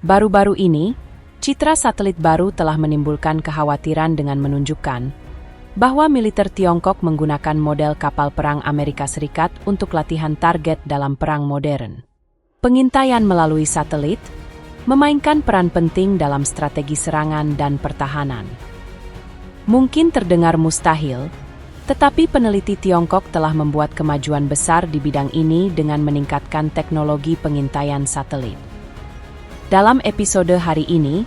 Baru-baru ini, citra satelit baru telah menimbulkan kekhawatiran dengan menunjukkan bahwa militer Tiongkok menggunakan model kapal perang Amerika Serikat untuk latihan target dalam perang modern. Pengintaian melalui satelit memainkan peran penting dalam strategi serangan dan pertahanan. Mungkin terdengar mustahil, tetapi peneliti Tiongkok telah membuat kemajuan besar di bidang ini dengan meningkatkan teknologi pengintaian satelit. Dalam episode hari ini,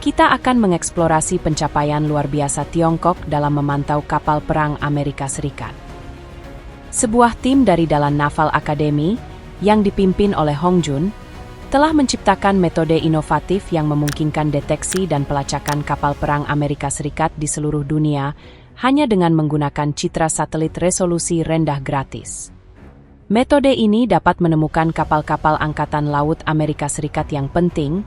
kita akan mengeksplorasi pencapaian luar biasa Tiongkok dalam memantau kapal perang Amerika Serikat. Sebuah tim dari Dalan Naval Academy yang dipimpin oleh Hong Jun telah menciptakan metode inovatif yang memungkinkan deteksi dan pelacakan kapal perang Amerika Serikat di seluruh dunia hanya dengan menggunakan citra satelit resolusi rendah gratis. Metode ini dapat menemukan kapal-kapal Angkatan Laut Amerika Serikat yang penting,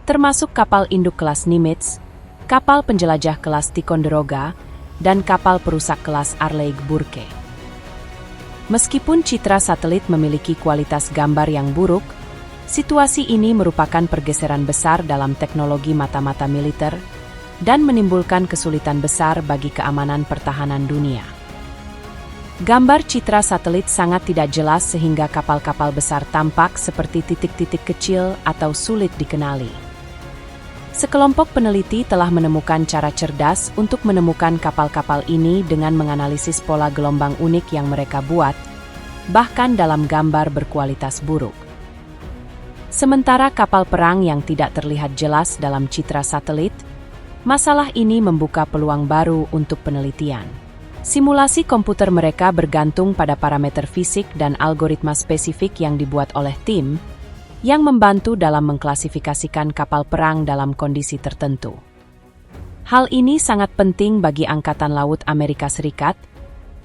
termasuk kapal induk kelas Nimitz, kapal penjelajah kelas Ticonderoga, dan kapal perusak kelas Arleigh Burke. Meskipun citra satelit memiliki kualitas gambar yang buruk, situasi ini merupakan pergeseran besar dalam teknologi mata-mata militer dan menimbulkan kesulitan besar bagi keamanan pertahanan dunia. Gambar citra satelit sangat tidak jelas sehingga kapal-kapal besar tampak seperti titik-titik kecil atau sulit dikenali. Sekelompok peneliti telah menemukan cara cerdas untuk menemukan kapal-kapal ini dengan menganalisis pola gelombang unik yang mereka buat, bahkan dalam gambar berkualitas buruk. Sementara kapal perang yang tidak terlihat jelas dalam citra satelit, masalah ini membuka peluang baru untuk penelitian. Simulasi komputer mereka bergantung pada parameter fisik dan algoritma spesifik yang dibuat oleh tim, yang membantu dalam mengklasifikasikan kapal perang dalam kondisi tertentu. Hal ini sangat penting bagi Angkatan Laut Amerika Serikat,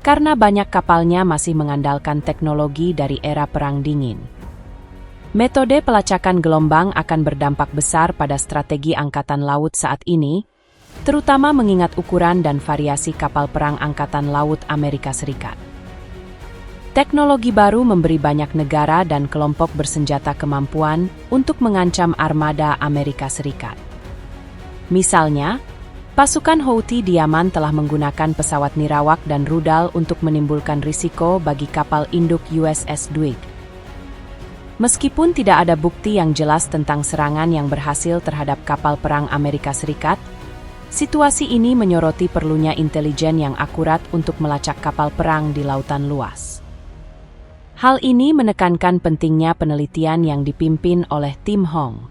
karena banyak kapalnya masih mengandalkan teknologi dari era Perang Dingin. Metode pelacakan gelombang akan berdampak besar pada strategi Angkatan Laut saat ini, terutama mengingat ukuran dan variasi kapal perang Angkatan Laut Amerika Serikat. Teknologi baru memberi banyak negara dan kelompok bersenjata kemampuan untuk mengancam armada Amerika Serikat. Misalnya, pasukan Houthi di Yaman telah menggunakan pesawat nirawak dan rudal untuk menimbulkan risiko bagi kapal induk USS Dwight. Meskipun tidak ada bukti yang jelas tentang serangan yang berhasil terhadap kapal perang Amerika Serikat, situasi ini menyoroti perlunya intelijen yang akurat untuk melacak kapal perang di lautan luas. Hal ini menekankan pentingnya penelitian yang dipimpin oleh tim Hong.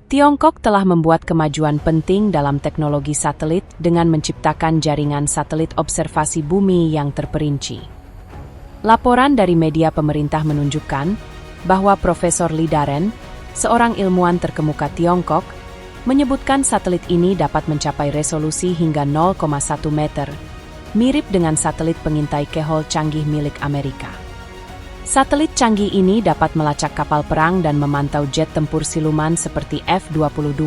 Tiongkok telah membuat kemajuan penting dalam teknologi satelit dengan menciptakan jaringan satelit observasi bumi yang terperinci. Laporan dari media pemerintah menunjukkan bahwa Profesor Li Daren, seorang ilmuwan terkemuka Tiongkok, menyebutkan satelit ini dapat mencapai resolusi hingga 0,1 meter, mirip dengan satelit pengintai Kehol canggih milik Amerika. Satelit canggih ini dapat melacak kapal perang dan memantau jet tempur siluman seperti F-22,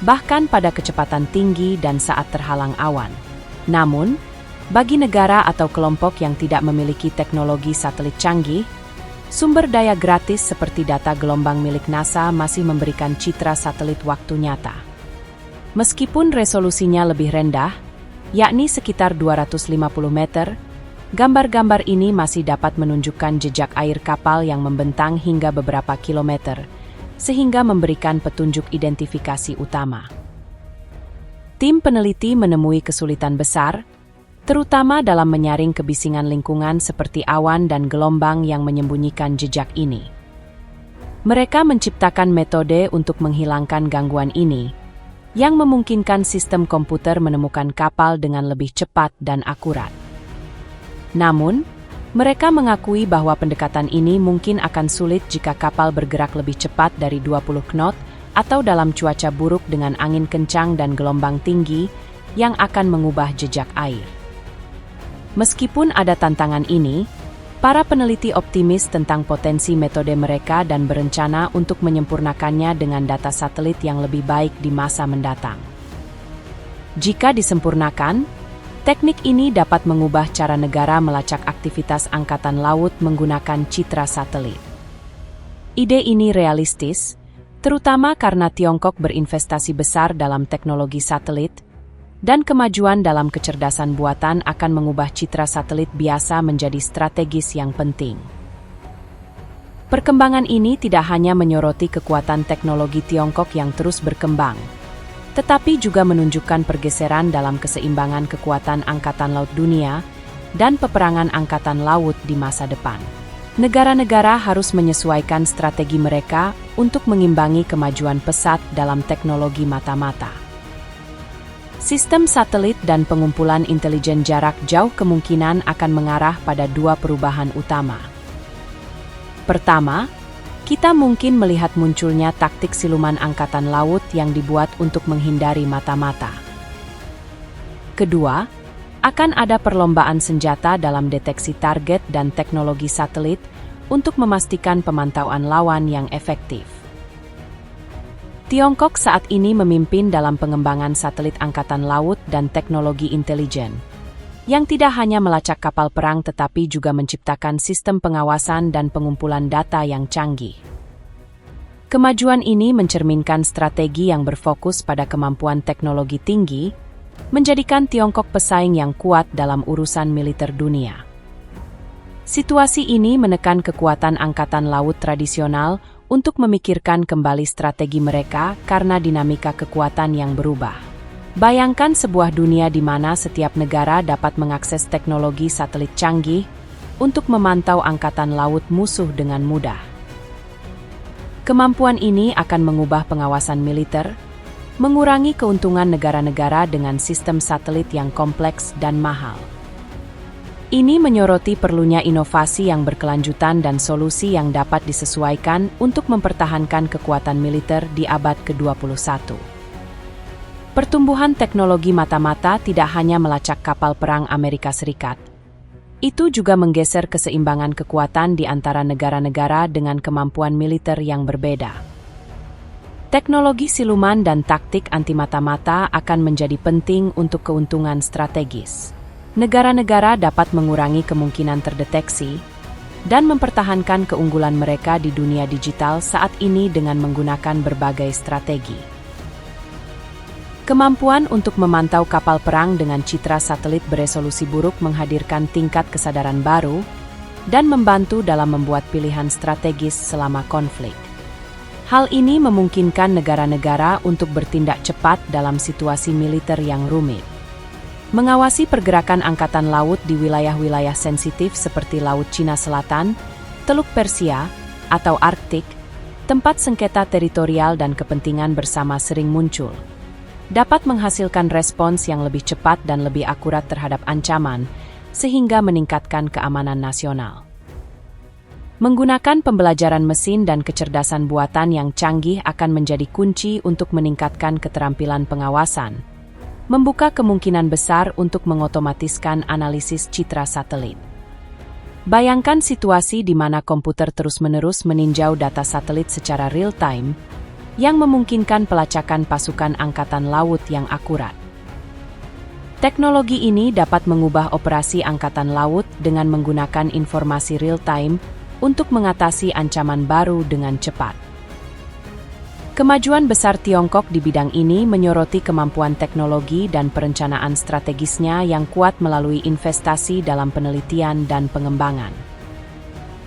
bahkan pada kecepatan tinggi dan saat terhalang awan. Namun, bagi negara atau kelompok yang tidak memiliki teknologi satelit canggih, sumber daya gratis seperti data gelombang milik NASA masih memberikan citra satelit waktu nyata. Meskipun resolusinya lebih rendah, yakni sekitar 250 meter, gambar-gambar ini masih dapat menunjukkan jejak air kapal yang membentang hingga beberapa kilometer, sehingga memberikan petunjuk identifikasi utama. Tim peneliti menemui kesulitan besar, terutama dalam menyaring kebisingan lingkungan seperti awan dan gelombang yang menyembunyikan jejak ini. Mereka menciptakan metode untuk menghilangkan gangguan ini, yang memungkinkan sistem komputer menemukan kapal dengan lebih cepat dan akurat. Namun, mereka mengakui bahwa pendekatan ini mungkin akan sulit jika kapal bergerak lebih cepat dari 20 knot atau dalam cuaca buruk dengan angin kencang dan gelombang tinggi yang akan mengubah jejak air. Meskipun ada tantangan ini, para peneliti optimis tentang potensi metode mereka dan berencana untuk menyempurnakannya dengan data satelit yang lebih baik di masa mendatang. Jika disempurnakan, teknik ini dapat mengubah cara negara melacak aktivitas angkatan laut menggunakan citra satelit. Ide ini realistis, terutama karena Tiongkok berinvestasi besar dalam teknologi satelit, dan kemajuan dalam kecerdasan buatan akan mengubah citra satelit biasa menjadi strategis yang penting. Perkembangan ini tidak hanya menyoroti kekuatan teknologi Tiongkok yang terus berkembang, tetapi juga menunjukkan pergeseran dalam keseimbangan kekuatan angkatan laut dunia dan peperangan angkatan laut di masa depan. Negara-negara harus menyesuaikan strategi mereka untuk mengimbangi kemajuan pesat dalam teknologi mata-mata. Sistem satelit dan pengumpulan intelijen jarak jauh kemungkinan akan mengarah pada dua perubahan utama. Pertama, kita mungkin melihat munculnya taktik siluman angkatan laut yang dibuat untuk menghindari mata-mata. Kedua, akan ada perlombaan senjata dalam deteksi target dan teknologi satelit untuk memastikan pemantauan lawan yang efektif. Tiongkok saat ini memimpin dalam pengembangan satelit angkatan laut dan teknologi intelijen, yang tidak hanya melacak kapal perang tetapi juga menciptakan sistem pengawasan dan pengumpulan data yang canggih. Kemajuan ini mencerminkan strategi yang berfokus pada kemampuan teknologi tinggi, menjadikan Tiongkok pesaing yang kuat dalam urusan militer dunia. Situasi ini menekan kekuatan angkatan laut tradisional untuk memikirkan kembali strategi mereka karena dinamika kekuatan yang berubah. Bayangkan sebuah dunia di mana setiap negara dapat mengakses teknologi satelit canggih untuk memantau angkatan laut musuh dengan mudah. Kemampuan ini akan mengubah pengawasan militer, mengurangi keuntungan negara-negara dengan sistem satelit yang kompleks dan mahal. Ini menyoroti perlunya inovasi yang berkelanjutan dan solusi yang dapat disesuaikan untuk mempertahankan kekuatan militer di abad ke-21. Pertumbuhan teknologi mata-mata tidak hanya melacak kapal perang Amerika Serikat. Itu juga menggeser keseimbangan kekuatan di antara negara-negara dengan kemampuan militer yang berbeda. Teknologi siluman dan taktik anti mata-mata akan menjadi penting untuk keuntungan strategis. Negara-negara dapat mengurangi kemungkinan terdeteksi dan mempertahankan keunggulan mereka di dunia digital saat ini dengan menggunakan berbagai strategi. Kemampuan untuk memantau kapal perang dengan citra satelit beresolusi buruk menghadirkan tingkat kesadaran baru dan membantu dalam membuat pilihan strategis selama konflik. Hal ini memungkinkan negara-negara untuk bertindak cepat dalam situasi militer yang rumit. Mengawasi pergerakan angkatan laut di wilayah-wilayah sensitif seperti Laut Cina Selatan, Teluk Persia, atau Arktik, tempat sengketa teritorial dan kepentingan bersama sering muncul, dapat menghasilkan respons yang lebih cepat dan lebih akurat terhadap ancaman, sehingga meningkatkan keamanan nasional. Menggunakan pembelajaran mesin dan kecerdasan buatan yang canggih akan menjadi kunci untuk meningkatkan keterampilan pengawasan, membuka kemungkinan besar untuk mengotomatiskan analisis citra satelit. Bayangkan situasi di mana komputer terus-menerus meninjau data satelit secara real-time, yang memungkinkan pelacakan pasukan angkatan laut yang akurat. Teknologi ini dapat mengubah operasi angkatan laut dengan menggunakan informasi real-time untuk mengatasi ancaman baru dengan cepat. Kemajuan besar Tiongkok di bidang ini menyoroti kemampuan teknologi dan perencanaan strategisnya yang kuat melalui investasi dalam penelitian dan pengembangan.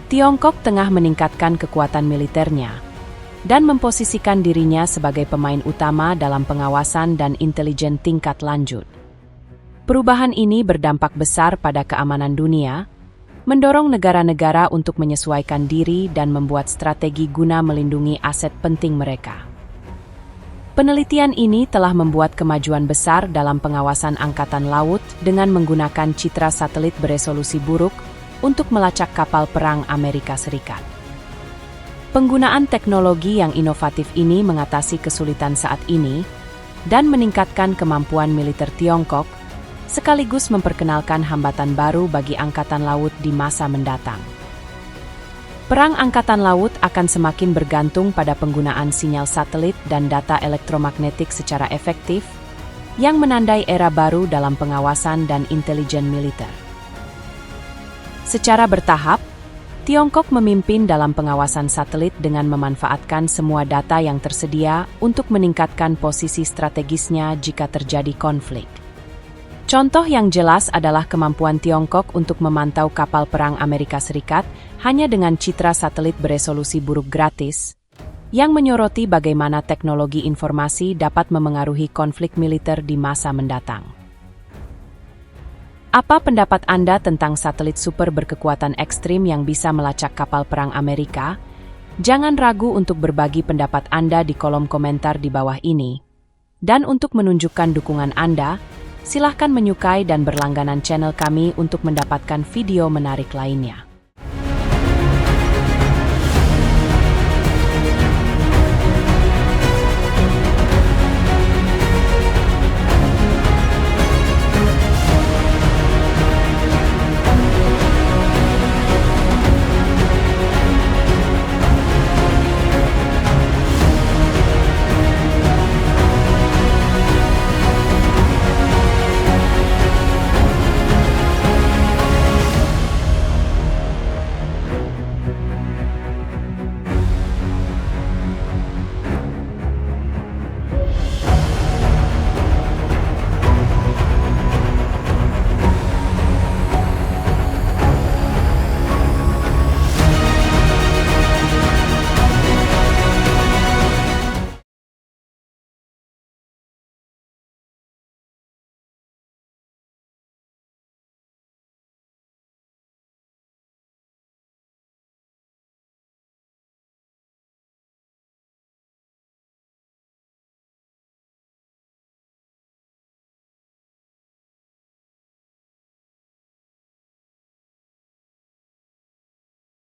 Tiongkok tengah meningkatkan kekuatan militernya dan memposisikan dirinya sebagai pemain utama dalam pengawasan dan intelijen tingkat lanjut. Perubahan ini berdampak besar pada keamanan dunia, mendorong negara-negara untuk menyesuaikan diri dan membuat strategi guna melindungi aset penting mereka. Penelitian ini telah membuat kemajuan besar dalam pengawasan angkatan laut dengan menggunakan citra satelit beresolusi buruk untuk melacak kapal perang Amerika Serikat. Penggunaan teknologi yang inovatif ini mengatasi kesulitan saat ini dan meningkatkan kemampuan militer Tiongkok, sekaligus memperkenalkan hambatan baru bagi angkatan laut di masa mendatang. Perang angkatan laut akan semakin bergantung pada penggunaan sinyal satelit dan data elektromagnetik secara efektif, yang menandai era baru dalam pengawasan dan intelijen militer. Secara bertahap, Tiongkok memimpin dalam pengawasan satelit dengan memanfaatkan semua data yang tersedia untuk meningkatkan posisi strategisnya jika terjadi konflik. Contoh yang jelas adalah kemampuan Tiongkok untuk memantau kapal perang Amerika Serikat hanya dengan citra satelit beresolusi buruk gratis, yang menyoroti bagaimana teknologi informasi dapat memengaruhi konflik militer di masa mendatang. Apa pendapat Anda tentang satelit super berkekuatan ekstrim yang bisa melacak kapal perang Amerika? Jangan ragu untuk berbagi pendapat Anda di kolom komentar di bawah ini. Dan untuk menunjukkan dukungan Anda, silahkan menyukai dan berlangganan channel kami untuk mendapatkan video menarik lainnya.